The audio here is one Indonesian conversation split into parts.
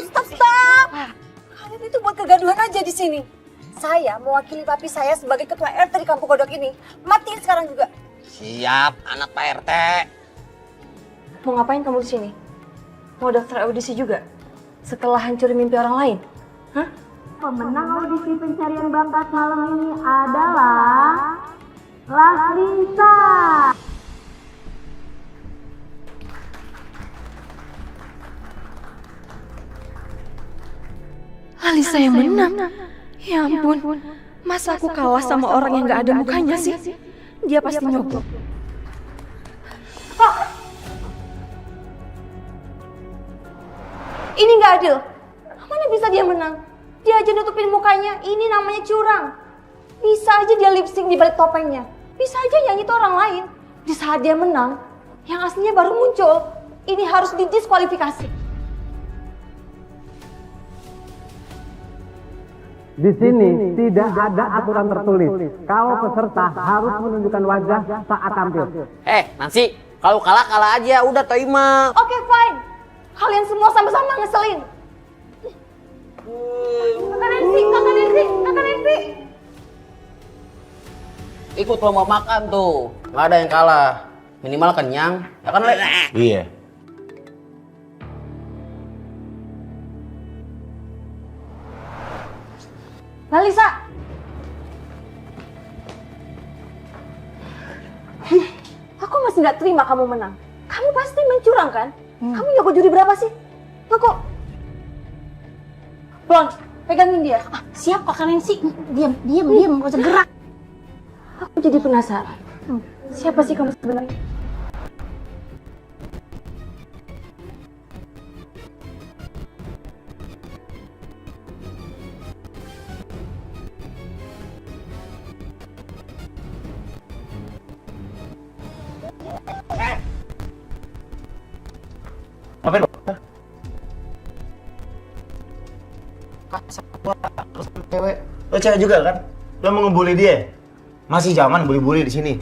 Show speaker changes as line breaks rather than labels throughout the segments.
stop. Kalian itu buat kegaduhan aja di sini. Saya mewakili papi saya sebagai ketua RT di Kampung Kodok ini. Matiin sekarang juga.
Siap, anak Pak RT.
Mau ngapain kamu di sini? Mau daftar audisi juga? Setelah hancurin mimpi orang lain? Hah?
Pemenang audisi pencarian bakat malam ini adalah Laslinsa.
Lalisa yang menang. Ya ampun, masa aku kalah sama orang yang gak ada mukanya sih? Dia pasti nyogok.
Ini nggak adil. Mana bisa dia menang? Dia aja nutupin mukanya. Ini namanya curang. Bisa aja dia lip sync di balik topengnya. Bisa aja yang itu orang lain. Di saat dia menang, yang aslinya baru muncul. Ini harus didiskualifikasi.
Di sini tidak ada aturan tertulis. Kalau peserta harus menunjukkan wajah saat tampil.
Nancy, kalau kalah aja, udah terima.
Oke, fine. Kalian semua sama-sama ngeselin. Kakak Nancy.
Ikut lomba makan tuh, nggak ada yang kalah. Minimal kenyang, ya kan Le?
Iya.
Lalisa. Aku masih nggak terima kamu menang. Kamu pasti mencurang kan? Kamu nyogok juri berapa sih? Nyogok. Blon, pegangin dia.
Siap Kakak Nancy. Diam, gak usah gerak.
Aku jadi penasaran. Siapa sih kamu sebenarnya?
Ngapain lo?
Cewek.
Lo cewek juga kan? Lo mau ngebully dia? Masih zaman bully-bully di sini.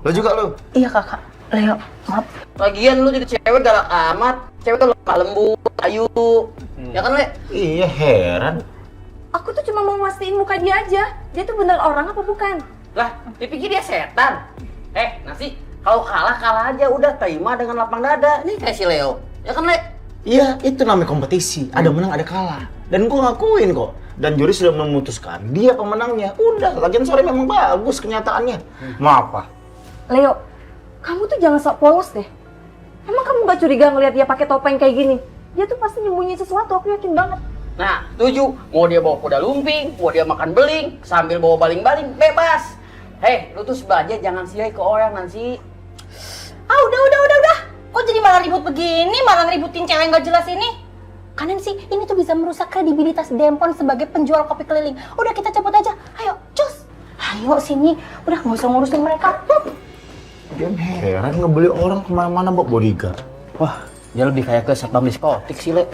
Lo juga lo?
Iya Kakak. Leo, maaf.
Lagian lu jadi cewek galak amat. Cewek tuh lemah lembut, ayu. Ya kan Le?
Iya, heran.
Aku tuh cuma mau mastiin muka dia aja. Dia tuh bener orang apa bukan?
Lah, dipikir dia setan. Nancy, kalau kalah aja, udah terima dengan lapang dada. Nih kayak si Leo. Ya kan Le?
Iya, itu namanya kompetisi. Ada menang, ada kalah. Dan gua ngakuin kok. Dan juri sudah memutuskan dia pemenangnya. Udah, lagian sore memang bagus kenyataannya. Mau apa?
Leo, kamu tuh jangan sok polos deh. Emang kamu gak curiga ngeliat dia pakai topeng kayak gini? Dia tuh pasti nyembunyiin sesuatu, aku yakin banget.
Nah, setuju. Mau dia bawa kuda lumping, mau dia makan beling, sambil bawa baling-baling, bebas. Lu tuh sebaja jangan siai ke orang, Nancy.
Udah. Kok jadi malah ribut begini, malah ributin cewek yang gak jelas ini? Kanan sih, ini tuh bisa merusak kredibilitas Dempon sebagai penjual kopi keliling. Udah kita cabut aja, ayo, cus. Ayo sini, udah gak usah ngurusin mereka.
Dia heran ngebeli orang kemana-mana bawa bodyguard.
Wah, dia lebih kayak ke satpam diskotik sih, Le.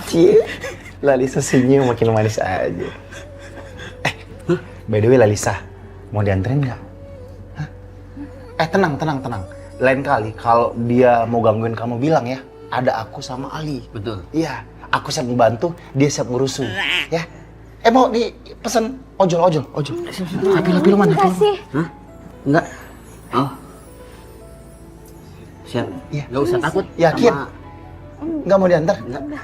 Cie, Lalisa senyum makin manis aja. By the way Lalisa, mau dianterin nggak? Tenang. Lain kali kalau dia mau gangguin kamu bilang ya, ada aku sama Ali.
Betul.
Iya, aku siap membantu, dia siap ngurusin. Ya. Mau dipesen ojol. Lapi lu mana?
Kasih.
Hah? Enggak. Oh. Siap.
Iya.
Gak usah takut.
Yakin? Nggak mau diantar?
Enggak.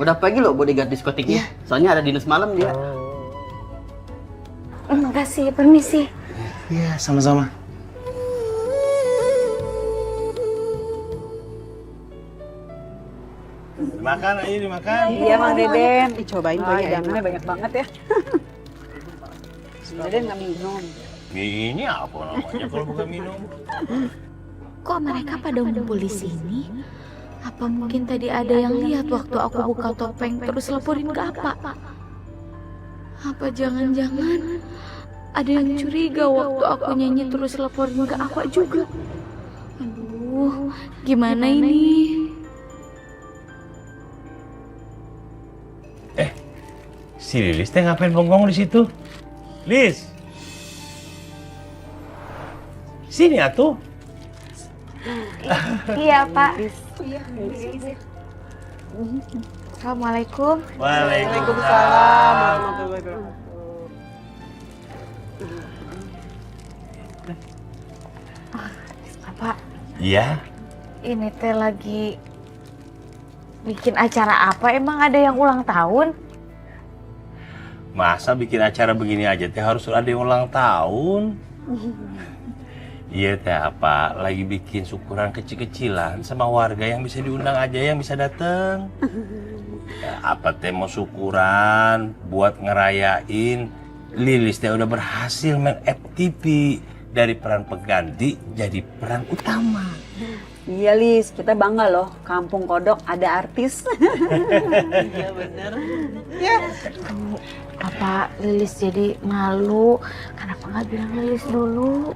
Udah pagi loh bodyguard diskotiknya. Soalnya ada dinas malam dia.
Makasih, permisi.
Iya, sama-sama.
Dimakan, ayo dimakan.
Iya Mang Deden, dicobain tuh hidangannya banyak banget ya. Deden nggak minum.
Ini apa namanya kalau bukan minum?
Kok mereka pada ngumpul di sini? Apa mungkin tadi ada yang lihat waktu aku buka topeng terus laporin ke apa? Apa jangan-jangan ada yang curiga waktu aku nyanyi terus laporin ke apa juga? Aduh, gimana ini?
Si Lilis teh ngapain bengong di situ? Lis, sini atuh.
Iya, Pak.
Assalamualaikum.
Waalaikumsalam warahmatullahi wabarakatuh.
Pak,
Iya.
ini teh lagi bikin acara apa? Emang ada yang ulang tahun?
Masa bikin acara begini aja teh harus ada yang ulang tahun? Iya teh apa? Lagi bikin syukuran kecil-kecilan sama warga yang bisa diundang aja yang bisa datang. Ya, apa teh mau syukuran buat ngerayain Lilis teh udah berhasil main FTV dari peran pengganti jadi peran utama.
Iya Lis, kita bangga loh, Kampung Kodok ada artis. Iya bener.
Apa Lilis jadi malu? Kenapa nggak bilang Lilis dulu?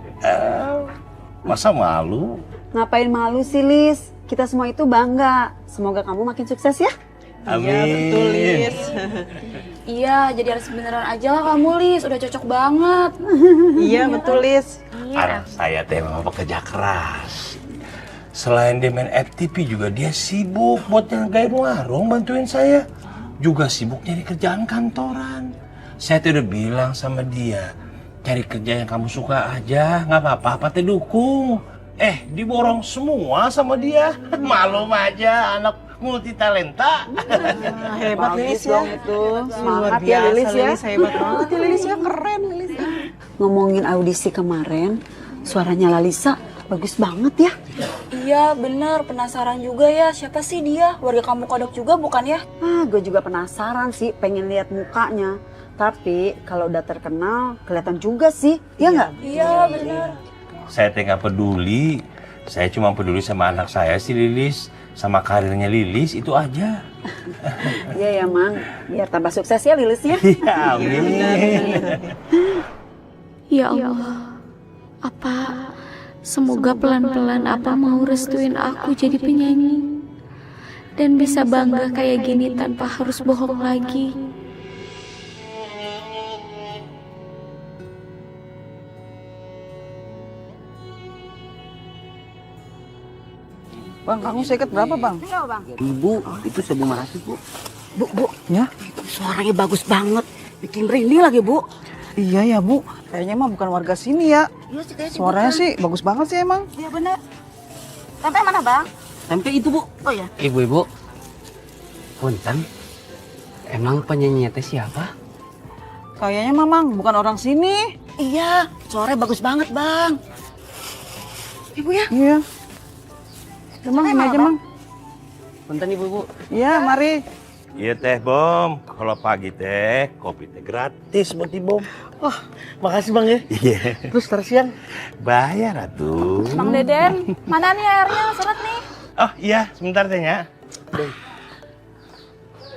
Masa malu?
Ngapain malu sih Lis? Kita semua itu bangga. Semoga kamu makin sukses ya.
Amin.
Iya, jadi harus beneran aja lah kamu Lis, udah cocok banget.
Iya betul Lis.
Anak saya teh memang pekerja keras. Selain dia main FTV juga dia sibuk buat jagain warung bantuin saya. Juga sibuk nyari kerjaan kantoran. Saya tuh udah bilang sama dia, cari kerja yang kamu suka aja, nggak apa-apa, teh dukung. Diborong semua sama dia. Malum aja anak multi talenta.
Hebat Lilis ya. Itu. Semangat ya Lilis ya. Lilis hebat banget ya Lilis ya, keren Lilis ya. Ngomongin audisi kemarin, suaranya Lalisa bagus banget ya.
Iya, bener. Penasaran juga ya, siapa sih dia? Warga Kampung Kodok juga bukan ya?
Gue juga penasaran sih, pengen lihat mukanya. Tapi kalau udah terkenal, kelihatan juga sih, ya nggak?
Iya, bener.
Saya teh nggak peduli. Saya cuma peduli sama anak saya si Lilis, sama karirnya Lilis itu aja.
Iya ya Mang, biar tambah sukses ya Lilisnya.
Iya, amin.
Ya Allah, apa semoga pelan-pelan apa mau restuin aku jadi penyanyi dan bisa bangga kayak gini tanpa harus bohong lagi.
Bang, kamu seket berapa Bang?
Ibu, itu 1.500 Bu.
Bu, ya?
Suaranya bagus banget. Bikin merinding lagi Bu.
Iya ya Bu, kayaknya emang bukan warga sini ya.
Iya sih, kayaknya
Suaranya sih bagus banget sih emang.
Iya bener. Sampai mana Bang?
Tempe itu Bu.
Oh ya.
Ibu-ibu. Punten. Emang penyanyinya teh siapa?
Kayaknya Mamang bukan orang sini.
Iya, suaranya bagus banget Bang. Ibu ya?
Iya. Emang ini aja Mang.
Punten Ibu-ibu.
Iya, mari.
Iya teh Bom, kalau pagi teh kopi teh gratis buat Bom.
Wah, makasih Bang ya.
Iya.
Terus ntar siang
Bayar atuh.
Bang Deden, mana nih airnya? Seret nih.
Oh iya, sebentar tehnya.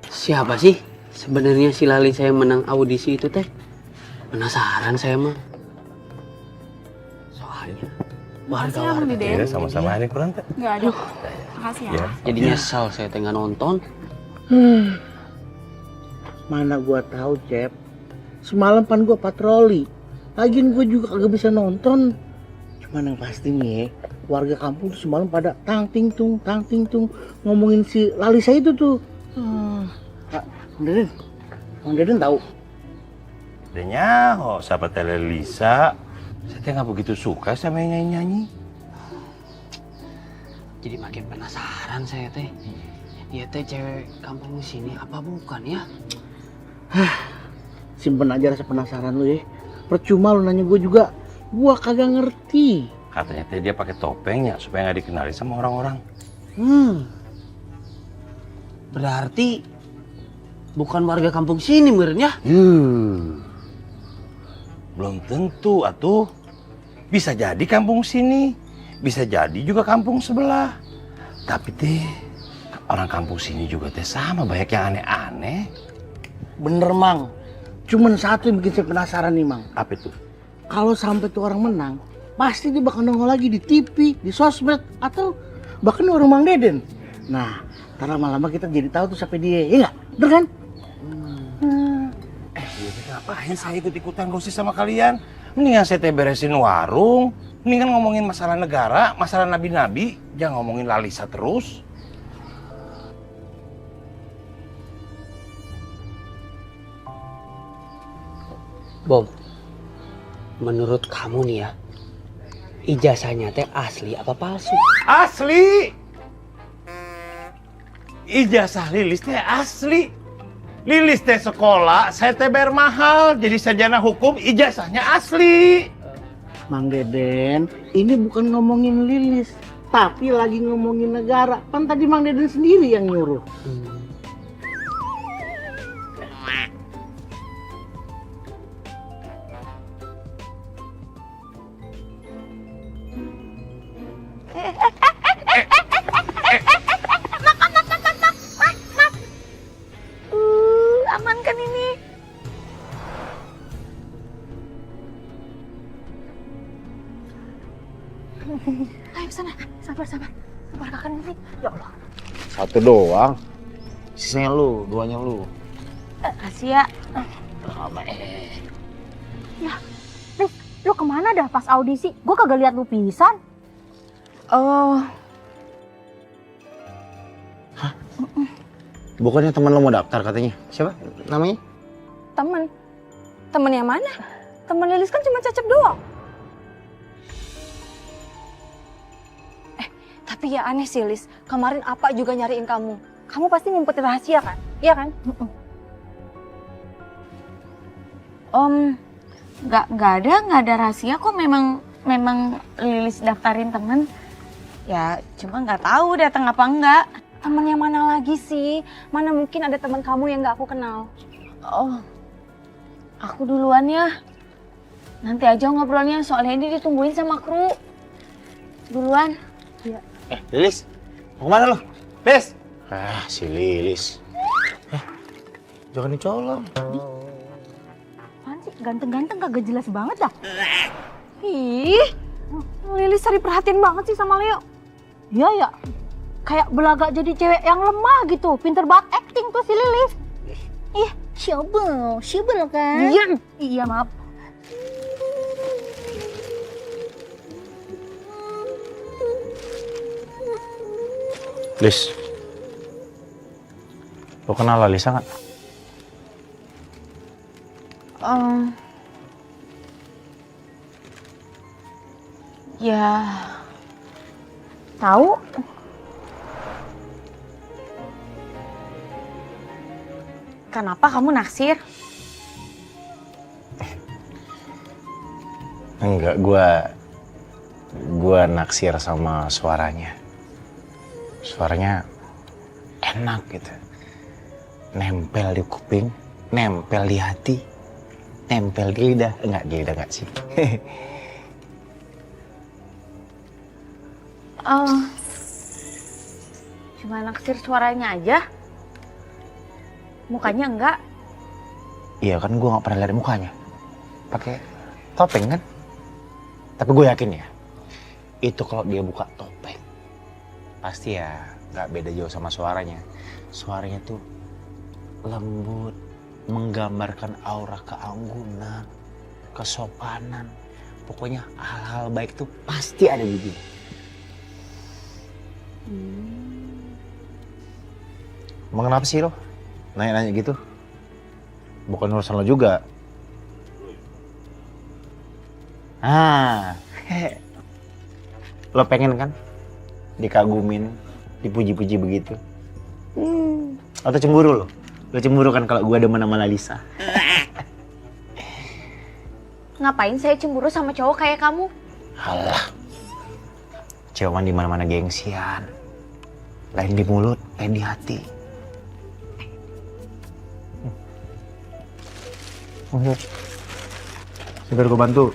Siapa sih sebenarnya si Lali saya menang audisi itu teh? Penasaran saya mah. Soalnya warga-warga
Iya, sama-sama ini kurang teh.
Enggak ada. Makasih ya.
Ya.
jadi nyesal saya teh nggak nonton.
mana gua tahu, Cep. Semalam kan gua patroli. Lagian gua juga kagak bisa nonton. Cuman yang pasti nih, warga kampung tuh semalam pada tang ting tung ngomongin si Lalisa itu tuh. Bang Deden tahu.
Denya, oh sahabat Tele Lisa. Saya teh nggak begitu suka sama yang nyanyi-nyanyi.
Jadi makin penasaran saya teh. Dia teh cewek kampung sini apa bukan ya?
Simpen aja rasa penasaran lu ya. Percuma lu nanya gua juga. Gua kagak ngerti.
Katanya teh dia pakai topengnya supaya nggak dikenali sama orang-orang.
Berarti bukan warga kampung sini meureunnya.
Belum tentu atuh. Bisa jadi kampung sini, bisa jadi juga kampung sebelah. Tapi teh orang kampung sini juga teh sama banyak yang aneh-aneh.
Bener, Mang. Cuman satu yang bikin saya penasaran nih, Mang.
Apa itu?
Kalau sampai tuh orang menang, pasti dia bakal nongol lagi di TV, di sosmed, atau bahkan orang Mang Deden. Nah, ntar lama-lama kita jadi tahu tuh siapa dia, ya nggak? Bener kan?
Ngapain saya ikut-ikutan gosip sama kalian? Mendingan saya teh beresin warung, mendingan ngomongin masalah negara, masalah nabi-nabi, jangan ngomongin Lalisa terus.
Bom, menurut kamu nih ya, ijazahnya teh asli apa palsu?
Asli. Ijazah Lilis teh asli. Lilis teh sekolah, saya teh bayar mahal. Jadi sarjana hukum, ijazahnya asli.
Mang Deden, ini bukan ngomongin Lilis, tapi lagi ngomongin negara. Kan tadi Mang Deden sendiri yang nyuruh.
Aman kan ini? Ayo sana, sabar kakak ini. Ya Allah.
Satu doang. Sisanya lu, duanya lu.
Kasih ya. Ya, Riz, lu kemana dah pas audisi? Gue kagak lihat lu pisan. Oh,
Bukannya teman lo mau daftar katanya. Siapa namanya?
Temen yang mana? Temen Lilis kan cuma Cecep doang. Tapi ya aneh sih Lis, kemarin apa juga nyariin kamu. Kamu pasti ngumpetin rahasia kan? Iya kan?
nggak ada rahasia kok. Memang Lilis daftarin temen. Ya, cuma nggak tahu datang apa enggak.
Temen yang mana lagi sih? Mana mungkin ada teman kamu yang nggak aku kenal?
Oh, aku duluan ya. Nanti aja ngobrolnya, soalnya ini ditungguin sama kru. Duluan.
Lilis, mau kemana lo? Lilis. Si Lilis. Jangan dicolong.
Apaan sih? Ganteng-ganteng kagak jelas banget dah.
Ih, Lilis cari perhatian banget sih sama Leo.
Iya ya, kayak belaga jadi cewek yang lemah gitu. Pinter banget acting tuh si Lilis. Ih, syabel kan?
Diam.
Iya maaf.
Lis, lo kenal Lalisa nggak?
Ya, tahu. Kenapa kamu naksir?
Enggak, gua naksir sama suaranya. Suaranya enak gitu. Nempel di kuping, nempel di hati, nempel di lidah. Di lidah enggak sih.
Cuma naksir suaranya aja? Mukanya enggak?
Iya kan gua nggak pernah lihat mukanya. Pakai topeng kan? Tapi gue yakin ya, itu kalau dia buka topeng, pasti ya nggak beda jauh sama suaranya. Suaranya tuh lembut, menggambarkan aura keanggunan, kesopanan. Pokoknya hal-hal baik tuh pasti ada di dia. Emang kenapa sih lo nanya-nanya gitu? Bukan urusan lo juga. Lo pengen kan dikagumin, dipuji-puji begitu? Atau cemburu lo? Lo cemburu kan kalau gue demen sama Lalisa?
Ngapain saya cemburu sama cowok kayak kamu?
Alah, cewek di mana-mana gengsian. Lain di mulut, lain di hati. Biar gue bantu.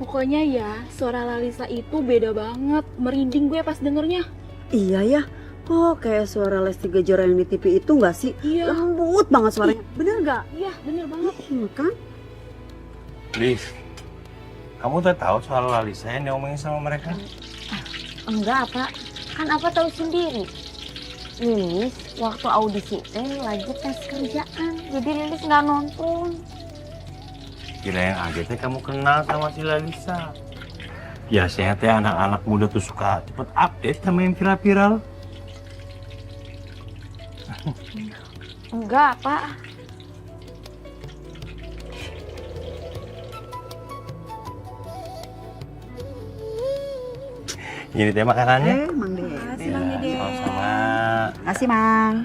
Pokoknya ya, suara Lalisa itu beda banget. Merinding gue pas dengernya.
Iya ya, kok kayak suara Lesti Kejora yang di TV itu nggak sih?
Iya.
Lembut banget suaranya. Bener nggak?
Iya, bener banget.
Iya kan?
Liv, kamu udah tahu soal Lalisa yang diomongin sama mereka?
Enggak, Pak. Kan apa tahu sendiri. Lilis waktu audisi teh lagi tes kerjaan, jadi Lilis nggak nonton.
Kirain aja teh kamu kenal sama si Lalisa. Biasanya teh anak-anak muda tuh suka cepet update sama yang viral-viral.
Enggak, Pak.
Ini teh makanannya.
Mang Dede.
Makasih, Mang Dede. Sama-sama.
Makasih, Mang.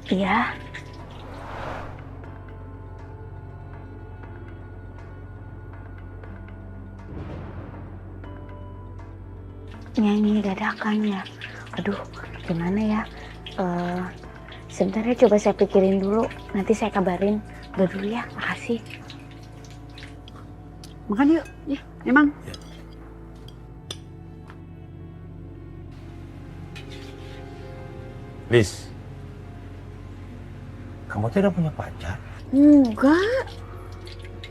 Iya. Nyanyi dadakan ya. Aduh, gimana ya? Sebentar ya, coba saya pikirin dulu. Nanti saya kabarin. Udah dulu ya, makasih.
Makan yuk. Emang.
Liz, kamu tuh udah punya pacar?
Enggak.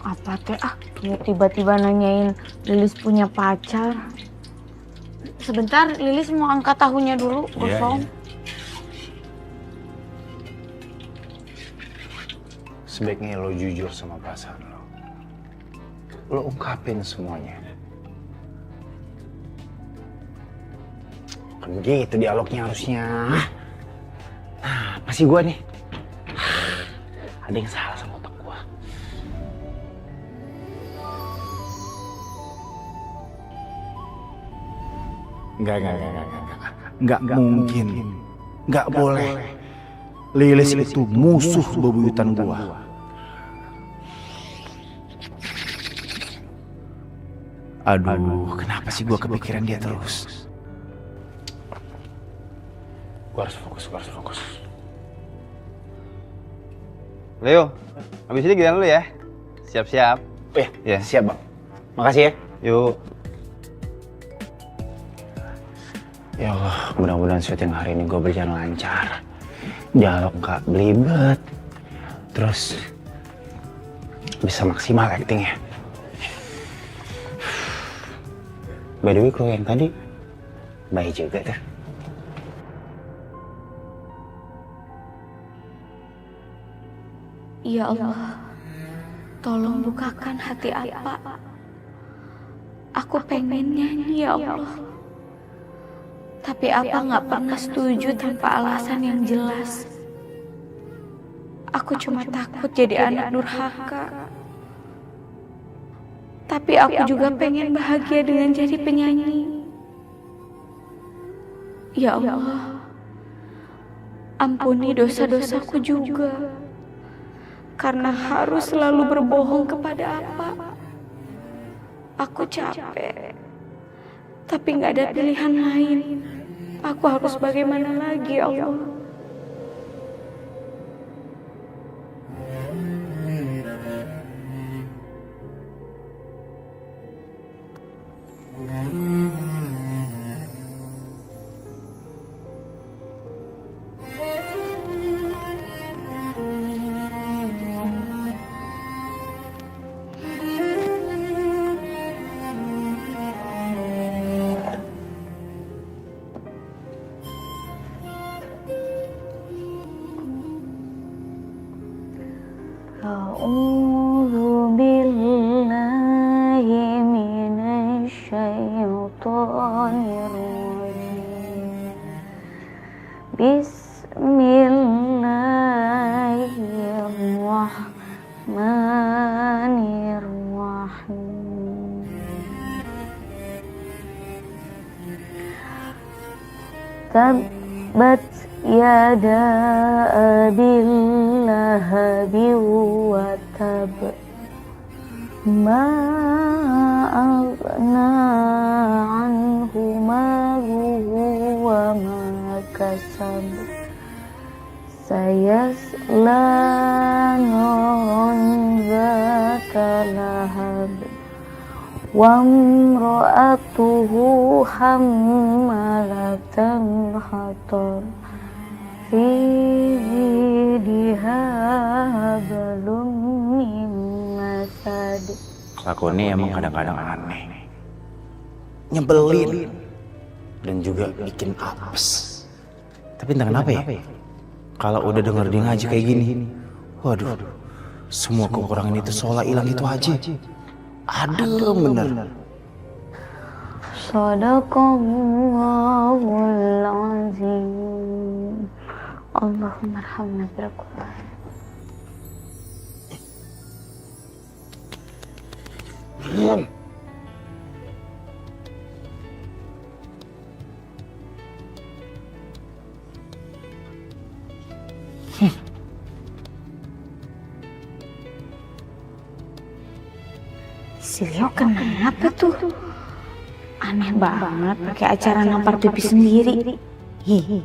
Apa teh ya tiba-tiba nanyain Lilis punya pacar. Sebentar, Lilis mau angkat tahunya dulu, kosong.
Iya.
Sebaiknya lo jujur sama perasaan lo. Lo ungkapin semuanya. Kan gitu dialognya harusnya. Nah, pasti gua nih. Ada yang salah sama otak gua. Enggak mungkin. Enggak boleh. Lilis itu musuh bebuyutan gua. Aduh, kenapa sih gua kepikiran dia terus? Gua harus fokus.
Leo, habis ini giliran lu ya. Siap-siap.
Ya, siap, Bang. Makasih ya.
Yuk.
Ya Allah, mudah-mudahan syuting hari ini gue berjalan lancar. Dialog gak belibet. Terus bisa maksimal actingnya. By the way, kru yang tadi baik juga tuh.
Ya Allah, tolong bukakan hati Apa. Aku pengen nyanyi ya Allah. Tapi Apa nggak pernah setuju tanpa alasan yang jelas. Aku cuma takut jadi anak durhaka. Tapi aku juga pengen bahagia dengan jadi penyanyi. Ya Allah, ampuni dosa-dosaku juga. Karena harus selalu berbohong kepada Apa. Aku capek. Tapi nggak ada pilihan lain. Aku harus bagaimana lagi, ya Allah? A'udzu billahi minasy syaithanir rajim. Bismillahirrahmanirrahim. Tabbat yada abil lahabi wa tab, ma aghna anhu maluhu wa ma kasab, وامرأته حمالة الحطب في جيدها حبل من مسد.
Aku ini emang kadang-kadang aneh, nyebelin, dan juga bikin apes. Tapi entah kenapa ya, kalau udah denger dia ngaji kayak gini, waduh, semua kekurangan itu seolah hilang itu aja. Adem bener.
Shadaqallahul azim. Allahumma arhamna bil Qur'an. Si Leo kenapa tuh? Aneh banget pakai acara nampar pipi sendiri. Hi,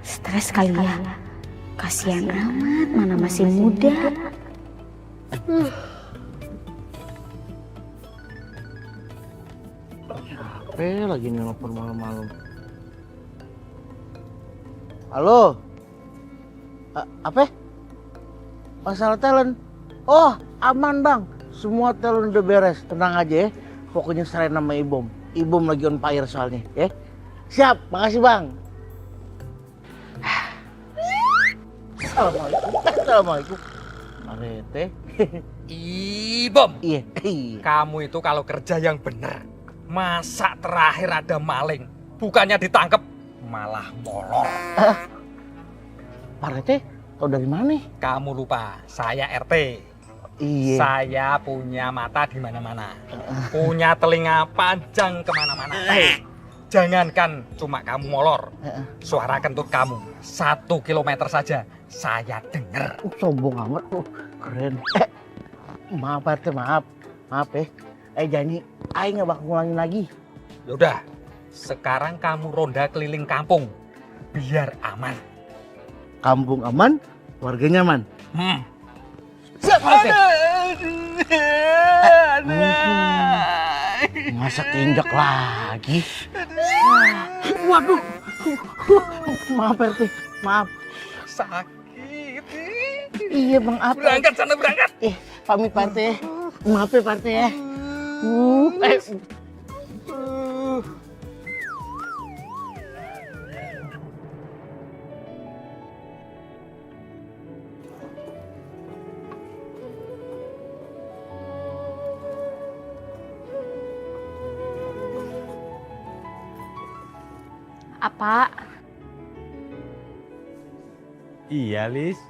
stres kali ya. Kasihan amat, mana masih muda.
Apa lagi nelfon malam-malam? Halo? Apa? Masalah talent? Oh, aman bang. Semua talent udah beres. Tenang aja ya. Pokoknya serahin nama Ibom. Ibom lagi on fire soalnya ya. Siap, makasih bang. Assalamualaikum. Arete.
Ibom.
Iya.
Kamu itu kalau kerja yang benar. Masa terakhir ada maling, bukannya ditangkep, malah molor.
Pak RT, tau dari mana?
Kamu lupa, saya RT.
Iya.
Saya punya mata di mana-mana, punya telinga panjang kemana-mana. Jangankan cuma kamu molor, suara kentut kamu 1 kilometer saja saya dengar.
Sombong amat, keren. Maaf Pak RT, maaf ya. Janji, Aing nggak bakal ngulangin lagi.
Yaudah, sekarang kamu ronda keliling kampung, biar aman.
Kampung aman, warganya aman.
Siap, Pak.
Masa keinjak lagi? Waduh, maaf RT, maaf.
Sakit.
Iya bang, apa?
Berangkat sana, berangkat.
Pamit Pak RT. Maaf ya Pak RT ya.
Apa?
Iya, Lis.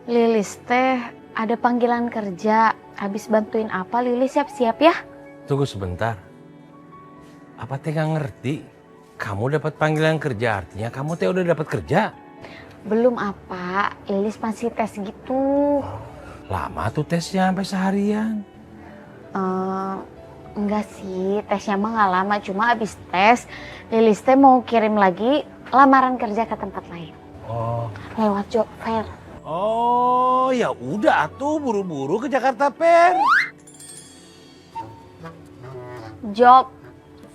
Lilis teh ada panggilan kerja. Habis bantuin apa Lilis siap-siap ya?
Tunggu sebentar. Apa teh nggak ngerti? Kamu dapat panggilan kerja, artinya kamu teh udah dapat kerja.
Belum apa, Lilis masih tes gitu.
Lama tuh tesnya sampai seharian.
Enggak sih, tesnya mah nggak lama, cuma abis tes Lilis teh mau kirim lagi lamaran kerja ke tempat lain.
Oh.
Lewat job fair.
Oh, ya udah atuh buru-buru ke Jakarta Fair.
Job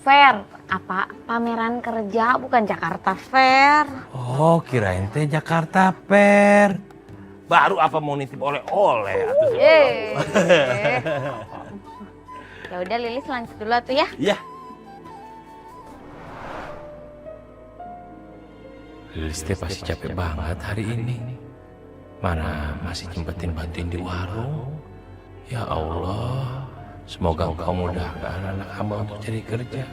fair, apa pameran kerja bukan Jakarta Fair.
Oh, kirain teh Jakarta Fair. Baru apa mau nitip oleh-oleh atuh.
Ya udah Lilis lanjut dulu tuh ya.
Iya. Lilis teh pasti capek banget hari ini. Mana masih nyempetin bantuin di warung. Ya Allah, semoga engkau mudahkan anak hamba untuk cari kerja.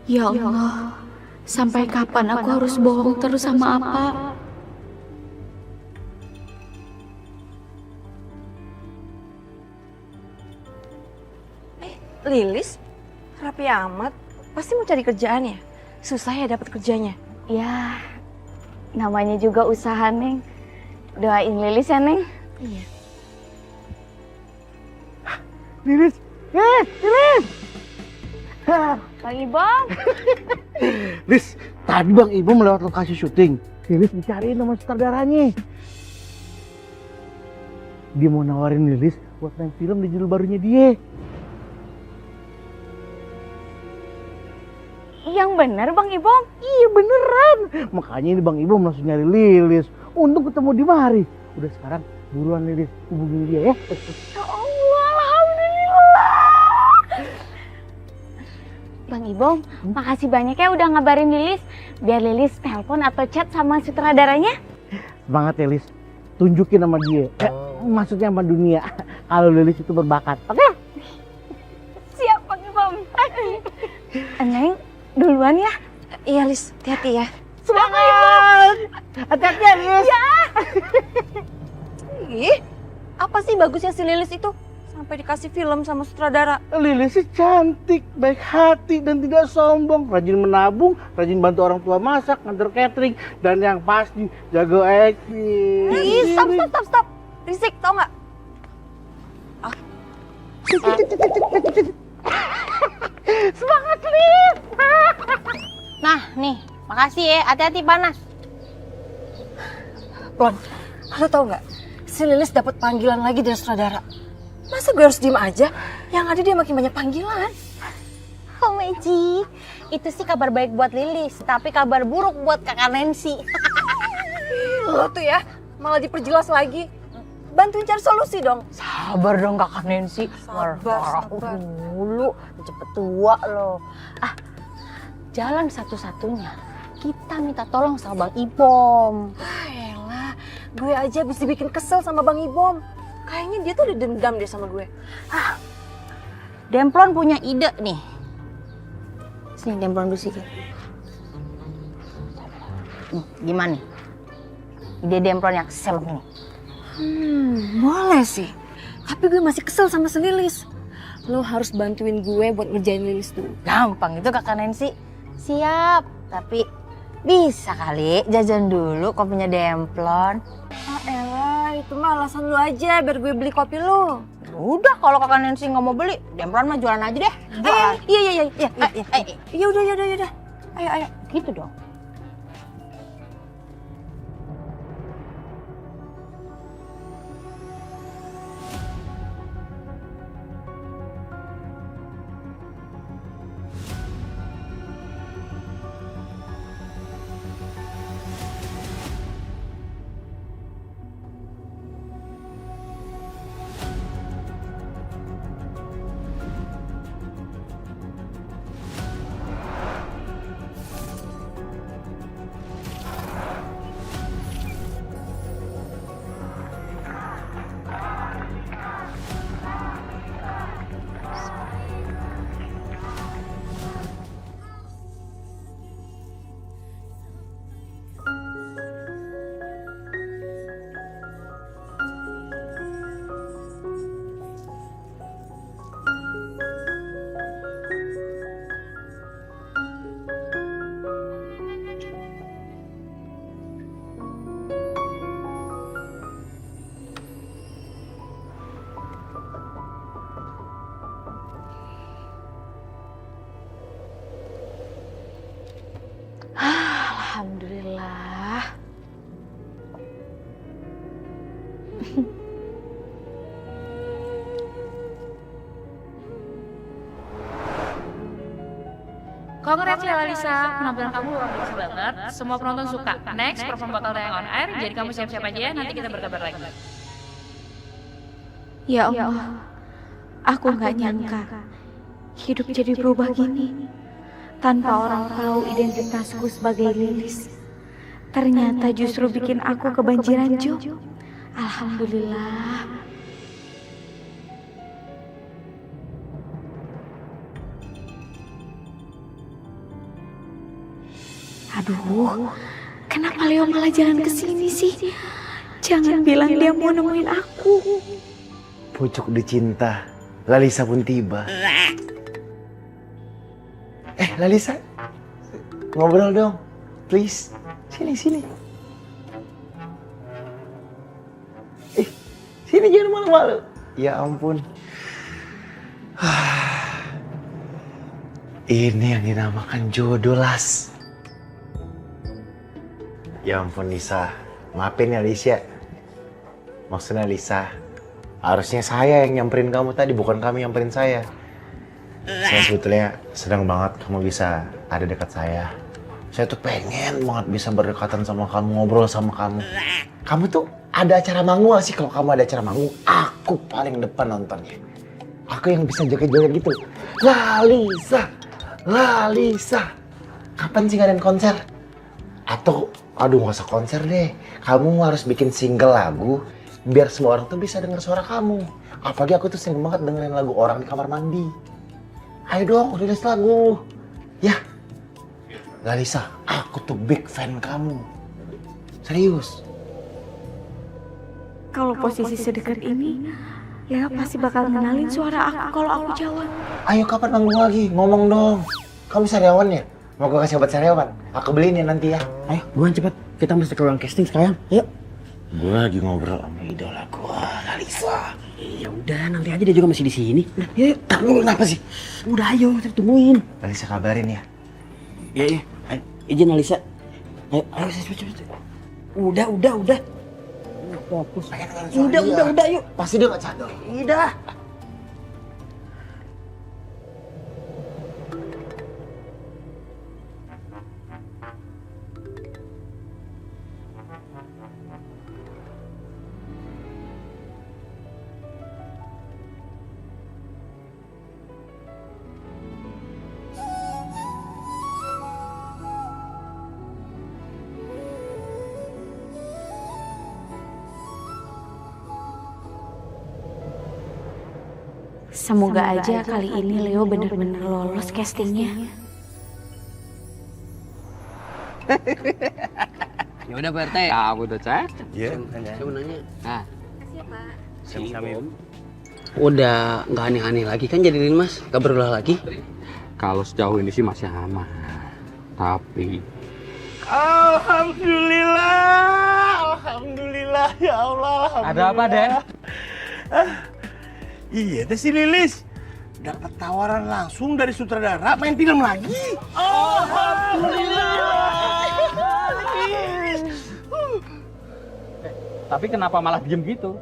Ya Allah, sampai kapan aku harus bohong terus sama apa?
Lilis, rapi amat. Pasti mau cari kerjaan ya? Susah ya dapat kerjanya?
Ya, namanya juga usaha, Neng. Doain Lilis ya, Neng.
Iya.
Lilis.
Bang Ibom.
Lis, tadi Bang Ibom lewat lokasi syuting. Lilis dicariin sama sutradaranya. dia mau nawarin Lilis buat main film di judul barunya dia.
Yang bener Bang Ibom?
Iya beneran. Makanya ini Bang Ibom langsung nyari Lilis. Untung ketemu di mari. Udah sekarang buruan Lilis hubungin dia ya.
Ya Allah, alhamdulillah. Bang Ibom, makasih banyak ya udah ngabarin Lilis. Biar Lilis telepon atau chat sama sutradaranya.
Semangat ya Lilis. Tunjukin sama dia. Maksudnya sama dunia. Kalau Lilis itu berbakat. Oke?
Siap Bang Ibom. Neng, duluan ya. Iya Lis, hati-hati ya.
Semangat! Hati-hati ya Lilis.
Ya. Ih, apa sih bagusnya si Lilis itu? Sampai dikasih film sama sutradara.
Lilis sih cantik, baik hati dan tidak sombong. Rajin menabung, rajin bantu orang tua masak, nganter catering. Dan yang pasti jago acting.
Ih, stop. Risik, tau nggak?
Semangat Lilis!
Nah, nih, makasih ya. Hati-hati panas.
Plon, lo tau nggak? Si Lilis dapat panggilan lagi dari sutradara. Masa gue harus diem aja? Yang ada dia makin banyak panggilan.
Oh Magic, itu sih kabar baik buat Lilis, tapi kabar buruk buat Kakak Nancy.
Lo tuh ya, malah diperjelas lagi. Bantuin cari solusi dong.
Sabar dong Kakak Nancy.
Sabar.
Dulu, cepet tua loh. Jalan satu-satunya kita minta tolong sama Bang Ibom.
Elah, gue aja bisa bikin kesel sama Bang Ibom. Kayaknya dia tuh udah dendam deh sama gue.
Demplon punya ide nih. Sini Demplon dulu sih. Gimana nih? Ide Demplon yang seleb nih.
Boleh sih. Tapi gue masih kesel sama si Lilis. Lo harus bantuin gue buat ngerjain Lilis dulu.
Gampang itu Kakak Nancy. Siap, tapi bisa kali jajan dulu kopinya Demplon.
Elah, itu mah alasan lu aja biar gue beli kopi lu.
Udah kalau Kakak Nancy nggak mau beli, Demplon mah jualan aja deh.
Iya. Ya udah. Ayo.
Gitu dong.
Alhamdulillah.
Congrats ya Lalisa, penampilan kamu luar biasa banget. Semua penonton suka. Next, perform bakal tayang on air, jadi kamu siap-siap aja ya, nanti kita berkabar lagi.
Ya Allah, aku nggak nyangka hidup jadi berubah gini. Tanpa orang tahu identitasku sebagai Lilis. Ternyata justru bikin aku kebanjiran job. Alhamdulillah. Aduh, kenapa Leo malah jalan ke sini sih? Jangan bilang dia mau nemuin aku.
Pucuk dicinta, Lalisa pun tiba. Lalisa, ngobrol dong, please. Sini. Sini jangan malu-malu. Ya ampun. Ini yang dinamakan jodoh, Las. Ya ampun Lisa, maafin ya Lisa. Maksudnya Lisa, Harusnya saya yang nyamperin kamu tadi, bukan kamu nyamperin saya. Saya sebetulnya senang banget kamu bisa ada dekat saya. Saya tuh pengen banget bisa berdekatan sama kamu, ngobrol sama kamu. Kamu tuh ada acara manggung sih? Kalau kamu ada acara manggung, aku paling depan nontonnya. Aku yang bisa joget-joget gitu. Lalisa, Lalisa. Kapan sih ngadain konser? Atau, aduh gak usah konser deh. Kamu harus bikin single lagu biar semua orang tuh bisa dengar suara kamu. Apalagi aku tuh sering banget dengerin lagu orang di kamar mandi. Ayo dong, rilis lagu. Ya, Lalisa, aku tuh big fan kamu. Serius.
Kalau posisi sedekat ini, Leo pasti bakal ngenalin suara aku kalau aku jawab.
Ayo kapan manggung lagi? Ngomong dong. Kamu sariawan ya? Mau gue kasih obat sariawan? Aku beliin ya nanti ya.
Ayo, buruan cepet. Kita mesti ke ruang casting sekarang. Ayo.
Gue lagi ngobrol sama idola gue, Lalisa.
Ya udah, nanti aja dia juga masih di sini. Udah, yuk. Tak dulu kenapa sih? Udah ayo, kita tungguin.
Lalisa kabarin ya.
Iya. Ayo, izin Lalisa. Ayo cepet. Udah. Fokus. Udah, yuk.
Pasti dia gak cadel.
Udah.
Semoga aja kali ini Leo bener-bener lolos castingnya.
Ya udah Pak RT.
Kamu udah cek?
Iya.
Saya mau nanya. Nah,
Samim.
udah nggak aneh-aneh lagi kan jadi Mas? Gak berulah lagi?
Kalau sejauh ini sih masih aman. Tapi
Alhamdulillah ya Allah.
ada apa, Den?
Iya, teh si Lilis dapat tawaran langsung dari sutradara main film lagi.
Tapi kenapa malah diem gitu?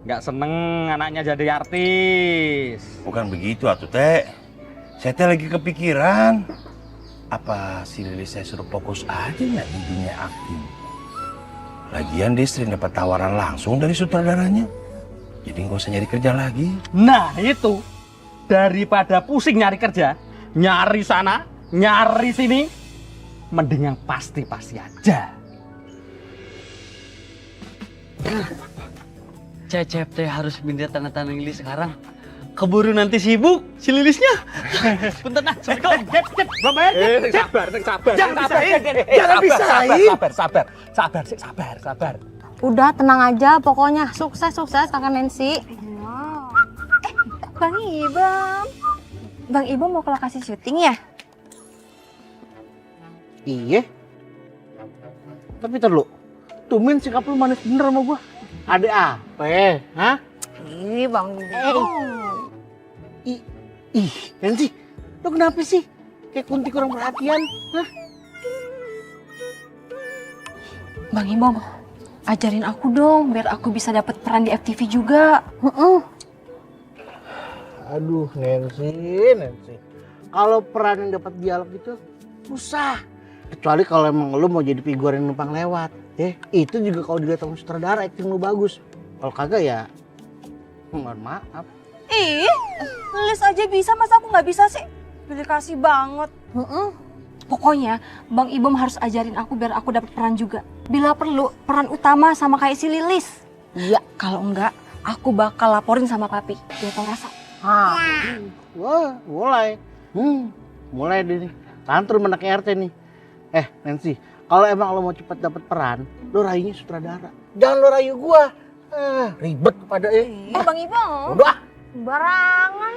Nggak seneng anaknya jadi artis.
Bukan begitu atuh teh. Saya teh lagi kepikiran. Apa si Lilis saya suruh fokus aja nggak di dunia akting? Lagian dia sering dapat tawaran langsung dari sutradaranya. Jadi nggak usah nyari kerja lagi.
Nah itu, daripada pusing nyari kerja, nyari sana, nyari sini, mending yang pasti-pasti aja.
Cecep teh harus pindah tanda tangan Lilis sekarang. Keburu nanti sibuk si Lilisnya. Bentar nah, Assalamualaikum.
Cep, sabar. Sabar.
Udah tenang aja pokoknya. Sukses Kakak Nancy.
Bang Ibam. Bang Ibam mau ke lokasi syuting ya?
Iya. Tapi ntar lu, tumben sikap lu manis bener sama gua. Ada apa? Hah?
Ih, Bang Ibam.
Ih, Nancy, lu kenapa sih? Kayak kunti kurang perhatian, hah?
Bang Ibam, ajarin aku dong biar aku bisa dapat peran di FTV juga.
Aduh, Nancy. Kalau peran yang dapat dialog itu susah. Kecuali kalau emang lu mau jadi figur yang numpang lewat, ya. Itu juga kalau dilihat sama sutradara acting lu bagus. Kalau kagak ya, mohon maaf.
Ih, Lilis aja bisa, masa aku nggak bisa sih? Pilih kasih banget. Pokoknya Bang Ibam harus ajarin aku biar aku dapat peran juga. Bila perlu peran utama sama kayak si Lilis. Iya, kalau enggak aku bakal laporin sama papi. Dia tau rasa.
Wah, mulai. Mulai deh nih. Tantrum anak RT nih. Nancy, kalau emang lo mau cepet dapet peran, lo rayunya sutradara. Jangan lo rayu gua. Ribet kepada
Bang Ibam.
Udah.
Barangan.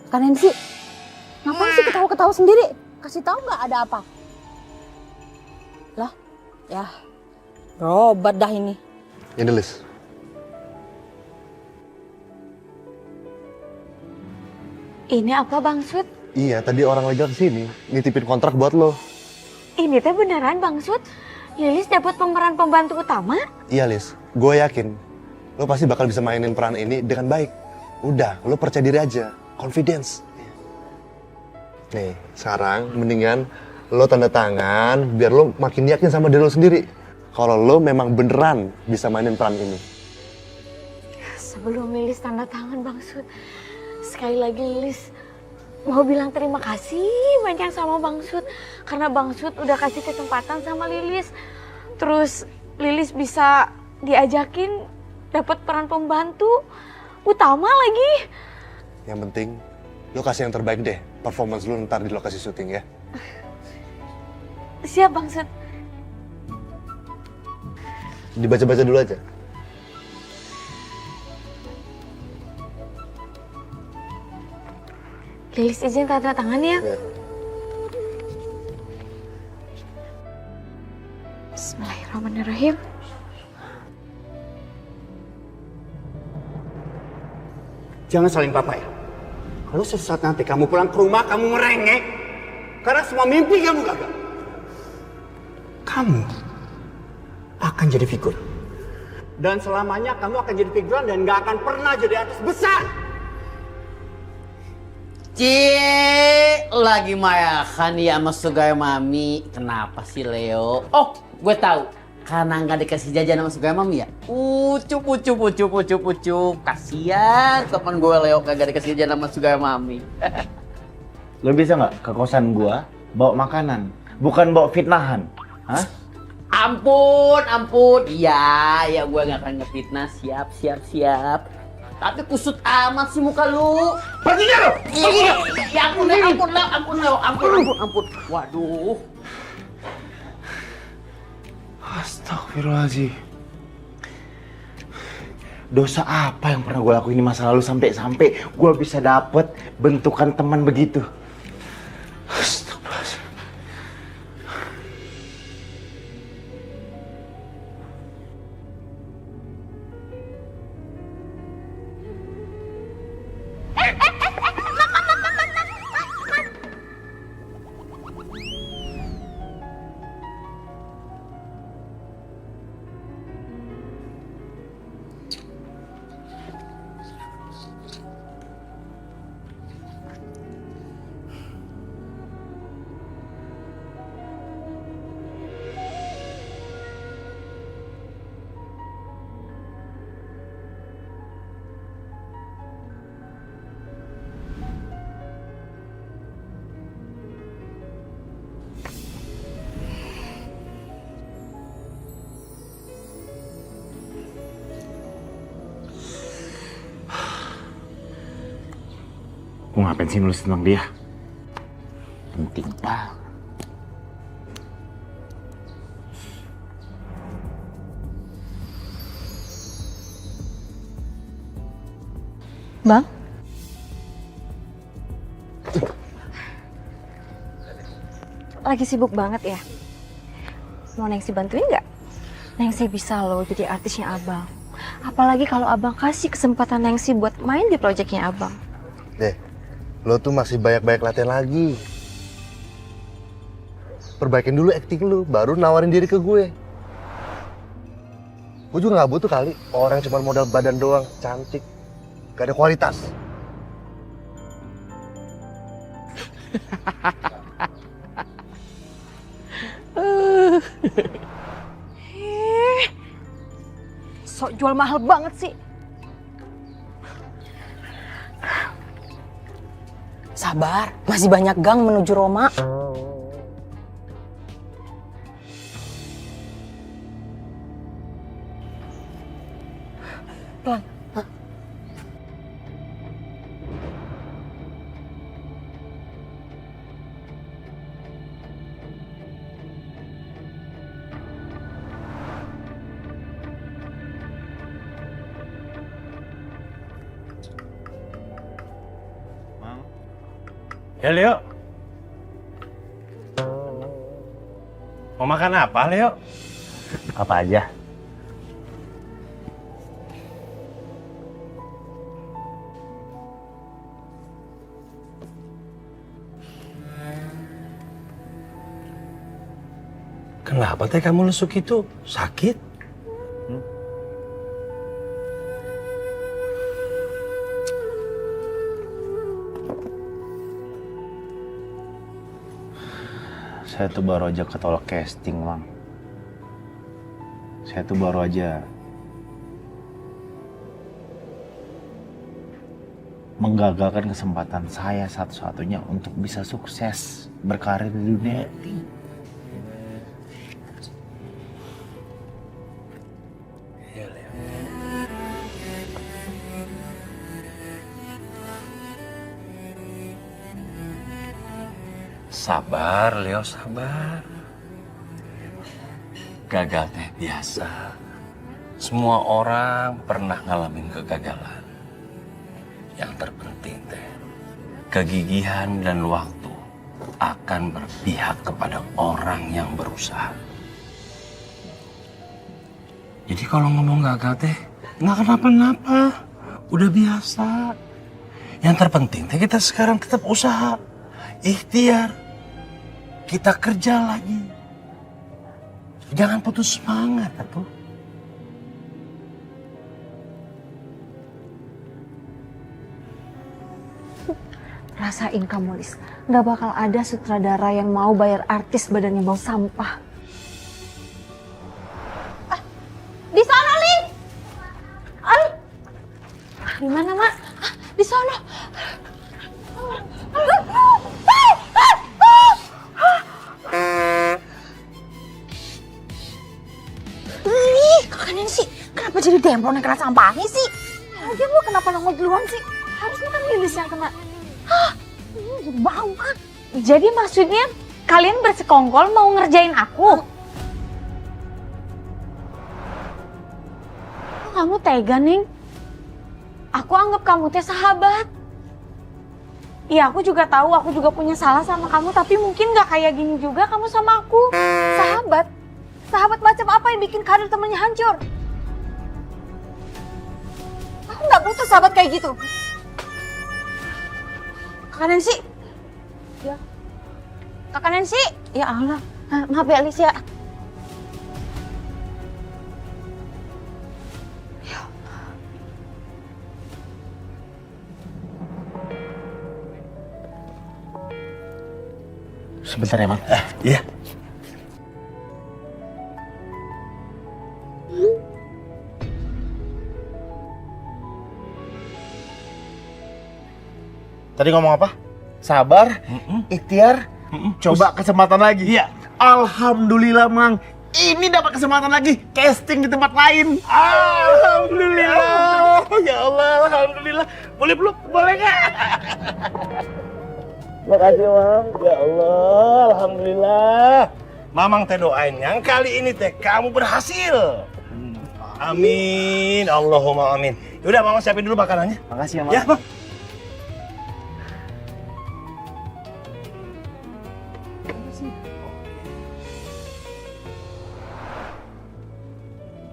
Kak Nancy, ngapain sih ketawa-ketawa sendiri? Kasih tahu nggak ada apa? Lah, ya, berobat dah ini.
Ini Lilis.
Ini apa Bang Sud?
Iya, tadi orang legal kesini nitipin kontrak buat lo.
Ini teh beneran Bang Sud? Lilis dapat pemeran pembantu utama?
Iya, Lis. Gue yakin lo pasti bakal bisa mainin peran ini dengan baik. Udah, lo percaya diri aja. Confidence. Nih, sekarang mendingan lo tanda tangan biar lo makin yakin sama diri lo sendiri. Kalau lo memang beneran bisa mainin peran ini.
Sebelum Lilis tanda tangan Bang Sud, sekali lagi Lilis mau bilang terima kasih banyak sama Bang Sud. Karena Bang Sud udah kasih kesempatan sama Lilis. Terus Lilis bisa diajakin dapat peran pembantu utama lagi.
Yang penting lo kasih yang terbaik deh. Performance lo ntar di lokasi syuting ya.
Siap Bang Sud.
Dibaca-baca dulu aja.
Lilis izin tanda tangan ya. Bismillahirrahmanirrahim.
Jangan saling papa ya. Kalau sesaat nanti kamu pulang ke rumah, kamu merengek. Karena semua mimpi kamu gagal. Kamu akan jadi figur. Dan selamanya kamu akan jadi figuran dan gak akan pernah jadi artis besar.
Cie, lagi mayakan ya sama Sugaya Mami. Kenapa sih Leo? Oh, gue tahu. Karena nggak dikasih jajan sama Sugaya Mami ya? Ucup. Kasian teman gue Leo kagak dikasih jajan sama Sugaya Mami.
Lo bisa nggak ke kosan gua bawa makanan, bukan bawa fitnahan? Hah?
Ampun. Iya, gue nggak akan ngefitnah. Siap. Tapi kusut amat sih muka lu.
Perginya lo!
Ya ampun Leo. Waduh.
Astagfirullahaladzim. Dosa apa yang pernah gue lakuin di masa lalu sampai gue bisa dapet bentukan teman begitu? Astagfirullahaladzim. Gue ngapain sih nulis tentang dia? Penting banget.
Bang? Lagi sibuk banget ya? Mau Nengsi bantuin nggak? Nengsi bisa loh jadi artisnya Abang. Apalagi kalau Abang kasih kesempatan Nengsi buat main di proyeknya Abang.
Lo tuh masih banyak-banyak latihan lagi. Perbaikin dulu acting lu, baru nawarin diri ke gue. Gue juga gak butuh kali orang cuma modal badan doang, cantik, gak ada kualitas.
Sok jual mahal banget sih.
Sabar, masih banyak gang menuju Roma.
Pelan.
Ya Leo. Mau makan apa Leo?
Apa aja?
Kenapa teh kamu lesuk itu? Sakit?
Saya tuh baru aja ketolak casting, Mang. Saya tuh baru aja menggagalkan kesempatan saya satu-satunya untuk bisa sukses berkarir di dunia acting.
Sabar, Leo, sabar. Gagal teh biasa. Semua orang pernah ngalamin kegagalan. Yang terpenting teh, kegigihan dan waktu akan berpihak kepada orang yang berusaha. Jadi kalau ngomong gagal teh, nggak kenapa-napa. Udah biasa. Yang terpenting teh kita sekarang tetap usaha. Ikhtiar. Kita kerja lagi. Jangan putus semangat, atuh.
Rasain kamu, Lis. Gak bakal ada sutradara yang mau bayar artis badannya bau sampah.
Di sana, Lin!
Di mana, Mak? Di sana.
Kakaknya sih, kenapa jadi demplon yang kena sampahnya sih?
Dia mau kenapa nongol duluan sih? Harusnya kan Lilis yang kena.
Jadi bau kan?
Jadi maksudnya kalian bersekongkol mau ngerjain aku? Kok kamu tega, Ning? Aku anggap kamu teh sahabat. Iya, aku juga tahu aku juga punya salah sama kamu, tapi mungkin gak kayak gini juga kamu sama aku. Sahabat? Sahabat macam apa yang bikin karir temennya hancur? Aku gak butuh sahabat kayak gitu. Kakak Nancy. Ya. Kakak Nancy. Ya Allah. Maaf ya, Alicia.
Sebentar ya, Mang.
Iya.
Tadi ngomong apa? Sabar, ikhtiar, coba kesempatan lagi.
Iya.
Alhamdulillah, Mang. Ini dapat kesempatan lagi casting di tempat lain. Alhamdulillah. Ya Allah, alhamdulillah. Boleh belum? Boleh nggak? Makasih, Mang. Ya Allah, alhamdulillah.
Mamang teh doain yang kali ini teh kamu berhasil. Amin. Allahumma amin. Yaudah, Mamang siapin dulu makanannya.
Makasih ya, Mang.
Ya, Bang.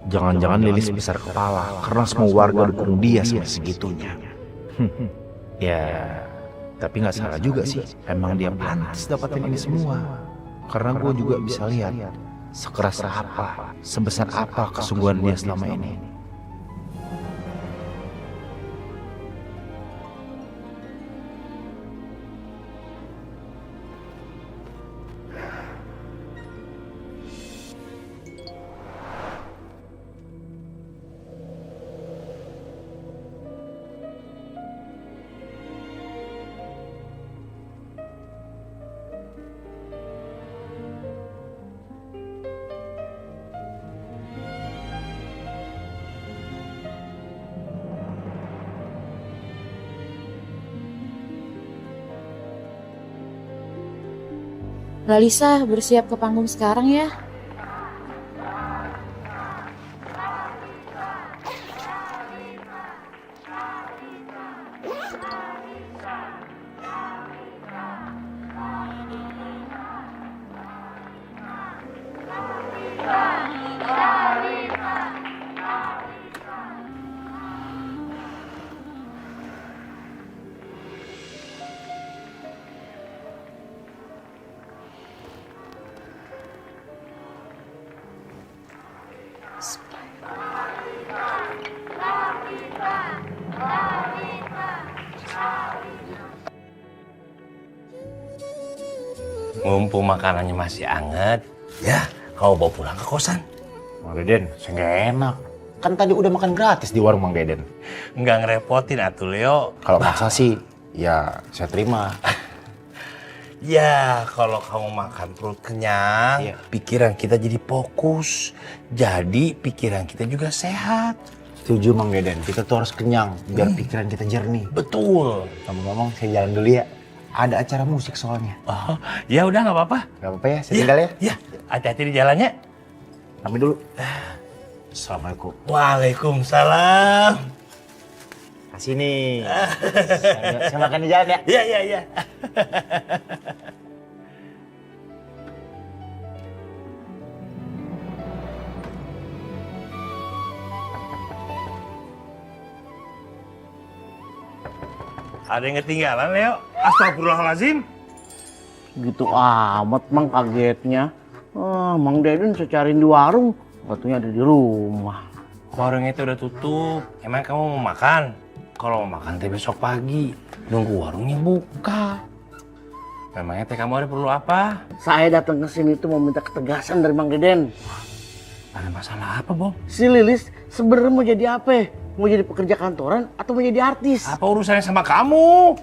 Jangan-jangan Lilis besar kepala karena semua warga dukung dia sampai segitunya. Ya, tapi nggak salah juga sih. Emang dia pantas dapatin ini semua. Karena gue juga bisa lihat sekeras apa, sebesar apa kesungguhan dia selama ini.
Lalisa, bersiap ke panggung sekarang ya.
mumpung makanannya masih anget, ya kau bawa pulang ke kosan.
Mang Deden, saya nggak enak. Kan tadi udah makan gratis di warung Mang Deden.
Nggak ngerepotin atuh Leo.
Kalau maksa sih, ya saya terima.
Ya, kalau kamu makan perut kenyang, pikiran kita jadi fokus. Jadi pikiran kita juga sehat.
Setuju Mang Deden, kita tuh harus kenyang biar pikiran kita jernih.
Betul.
Ngomong-ngomong, saya jalan dulu ya. Ada acara musik soalnya.
Oh, ya udah nggak apa-apa.
Nggak apa-apa ya, saya tinggal ya.
Ya, hati-hati di jalannya.
Pamit dulu. Assalamualaikum.
Waalaikumsalam.
Kasih nih. Saya makan di jalan ya.
Iya, iya, iya. Ada yang ketinggalan, Leo? Astagfirullahaladzim.
Gitu amat Mang kagetnya. Mang Deden saya cariin di warung, waktunya ada di rumah.
Warungnya itu udah tutup. Emang kamu mau makan? Kalau mau makan teh besok pagi. Nunggu warungnya buka. Memangnya teh kamu ada perlu apa?
Saya datang ke sini tuh mau minta ketegasan dari Mang Deden.
Ada masalah apa, Bom?
Si Lilis sebenarnya mau jadi apa? Mau jadi pekerja kantoran atau mau jadi artis?
Apa urusannya sama kamu?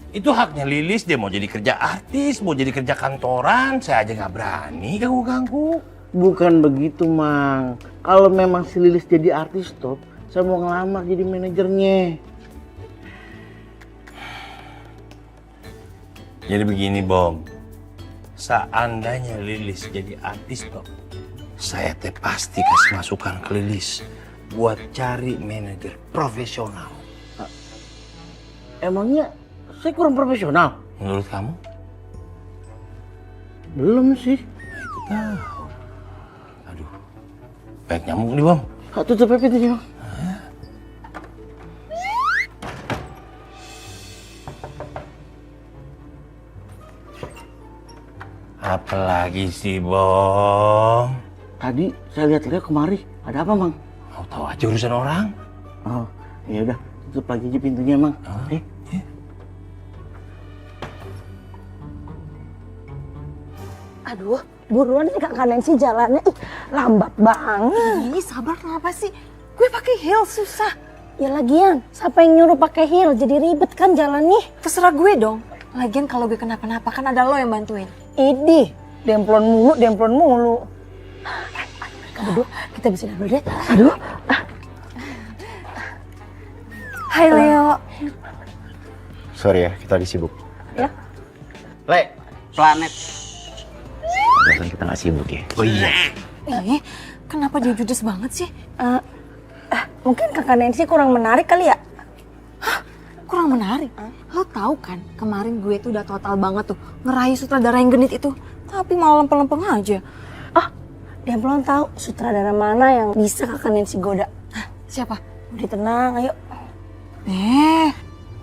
Itu haknya Lilis, dia mau jadi kerja artis, mau jadi kerja kantoran, saya aja nggak berani ganggu-ganggu.
Bukan begitu, Mang. Kalau memang si Lilis jadi artis top, saya mau ngelamar jadi manajernya.
Jadi begini, Bom. Seandainya Lilis jadi artis, Bom, saya teh pasti kasih masukan ke Lilis buat cari manajer profesional.
Emangnya saya kurang profesional?
Menurut kamu?
Belum sih.
Itu tahu. Aduh, baik nyamuk nih, Bom.
Tutup pintunya, Bang.
Apalagi sih, Bom?
Tadi saya lihat Leo kemari. Ada apa, Mang?
Mau tahu aja urusan orang?
Oh, ya udah, tutup lagi aja pintunya, Mang.
Oh,
Aduh, buruan nih Kak Nancy jalannya. Ih, lambat banget.
Ih, sabar kenapa sih? Gue pakai heels susah.
Ya lagian, siapa yang nyuruh pakai heel? Jadi ribet kan jalannya.
Terserah gue dong. Lagian kalau gue kenapa-napa kan ada lo yang bantuin.
Idih, demplon mulu. Aduh, kita bisa dulu deh. Aduh.
Hai Leo.
Sorry ya, kita lagi sibuk.
Ya.
Le, planet.
Biasanya kita nggak sibuk ya.
Oh iya.
Kenapa dia judes banget sih?
Mungkin Kakak Nancy kurang menarik kali ya?
Kurang menarik? Lo tahu kan, kemarin gue tuh udah total banget tuh ngerayu sutradara yang genit itu. Tapi malah lempeng-lempeng aja.
Dia belum tahu sutradara mana yang bisa Kakak Nancy goda.
Siapa?
Udah tenang, ayo.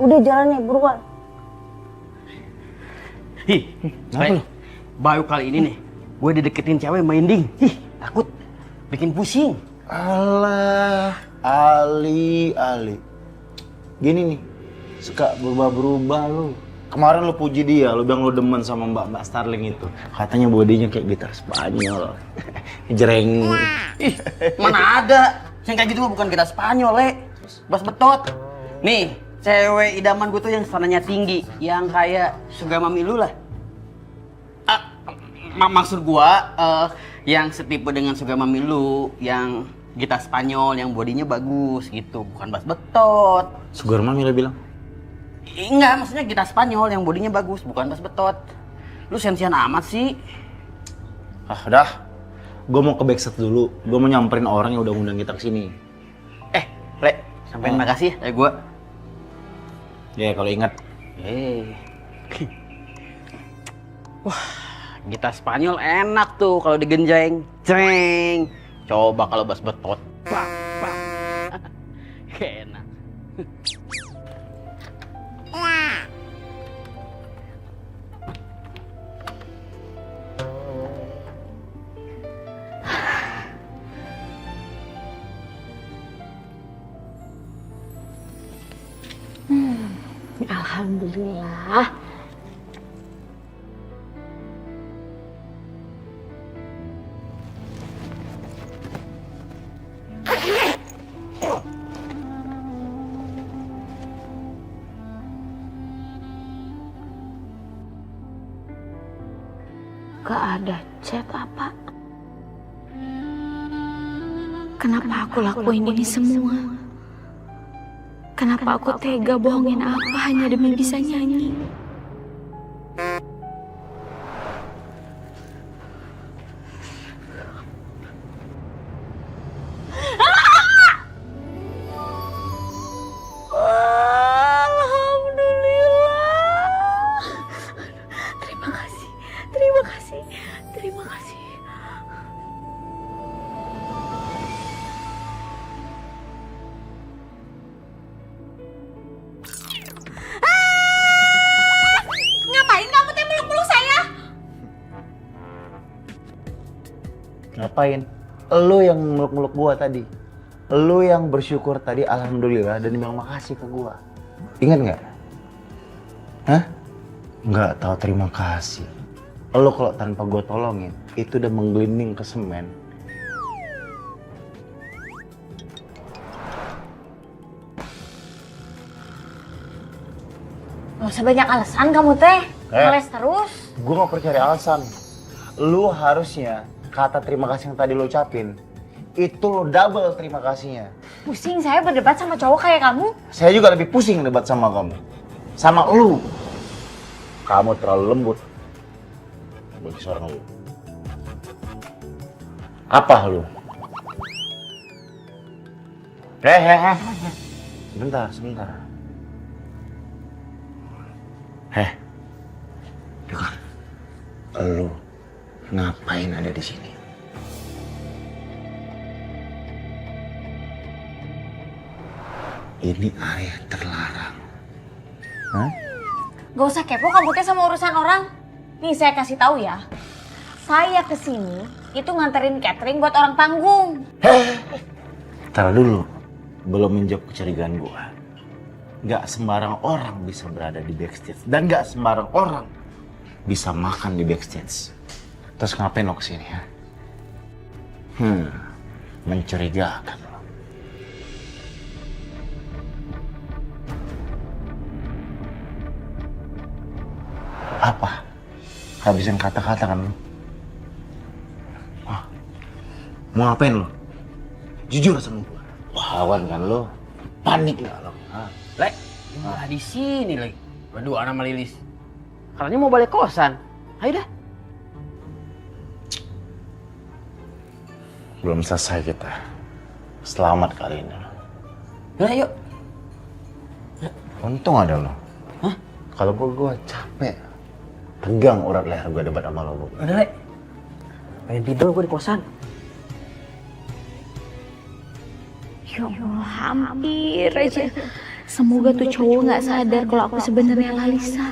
Udah jalan nih, buruan.
Le, baru kali ini nih, gue dideketin cewek main ding. Takut bikin pusing.
Alah, Ali. Gini nih, suka berubah-berubah lu. Kemarin lu puji dia, lu bilang lu demen sama Mbak Starling itu. Katanya bodinya kayak gitar Spanyol. Jereng.
Ih, mana ada? Yang kayak gitu bukan kita Spanyol, Le. Bas betot. Nih, cewek idaman gue tuh yang sananya tinggi, yang kayak Sugar Mami lu lah. Maksud gua yang setipe dengan Sugar Mami lu, yang gitar Spanyol, yang bodinya bagus gitu, bukan bas betot.
Sugar Mami lu bilang?
Enggak, maksudnya gitar Spanyol yang bodinya bagus, bukan bas betot. Lu sensian amat sih.
Udah. Gue mau ke backset dulu. Gue mau nyamperin orang yang udah ngundang kita kesini.
Le, sampein makasih ya gua.
Ya, kalau ingat.
Wah, gitar Spanyol enak tuh kalau digenjeng. Ceng. Coba kalau bas betot. Enak.
Alhamdulillah.
Gak ada chat apa? Kenapa aku lakuin ini semua? Kenapa aku tega bohongin apa hanya demi bisa nyanyi?
Terima kasih.
Ngapain kamu teh meluk-meluk saya?
Ngapain? Lu yang meluk-meluk gua tadi. Lu yang bersyukur tadi alhamdulillah dan bilang makasih ke gua. Ingat nggak? Hah? Nggak tahu terima kasih. Lu kalau tanpa gua tolongin, itu udah menggelinding ke semen.
Gak usah banyak alasan kamu teh. Ngeles terus.
Gue gak perlu cari alasan. Lu harusnya kata terima kasih yang tadi lu ucapin, itu lu double terima kasihnya.
Pusing saya berdebat sama cowok kayak kamu.
Saya juga lebih pusing debat sama kamu. Sama lu. Kamu terlalu lembut. Bagi seorang lu. Apa lu? Sebentar. Dengar. Lu ngapain ada di sini? Ini area terlarang. Hah?
Gak usah kepo kamu teh sama urusan orang. Nih saya kasih tahu ya. Saya kesini itu nganterin catering buat orang panggung.
Taruh dulu. Belum menjawab kecurigaan gua. Gak sembarang orang bisa berada di backstage. Dan gak sembarang orang bisa makan di backstage. Terus ngapain lo kesini ya? Mencurigakan lo. Apa? Habisin kata-kata kan lo? Mau ngapain lo? Jujur sama gua. Lawan kan lo? Panik gak lo?
Lek, malah di sini lagi. Berdua sama Lilis. Katanya mau balik kosan. Ayo dah.
Belum selesai kita. Selamat kali ini.
Udah yuk.
Untung ada lo.
Hah?
Kalau gua capek. Tegang urat leher gua debat sama lo.
Udah Lek. Pengen tidur gua di kosan.
Ya Allah, hampir aja. Semoga tuh cowok nggak sadar kalau aku sebenarnya Lalisa.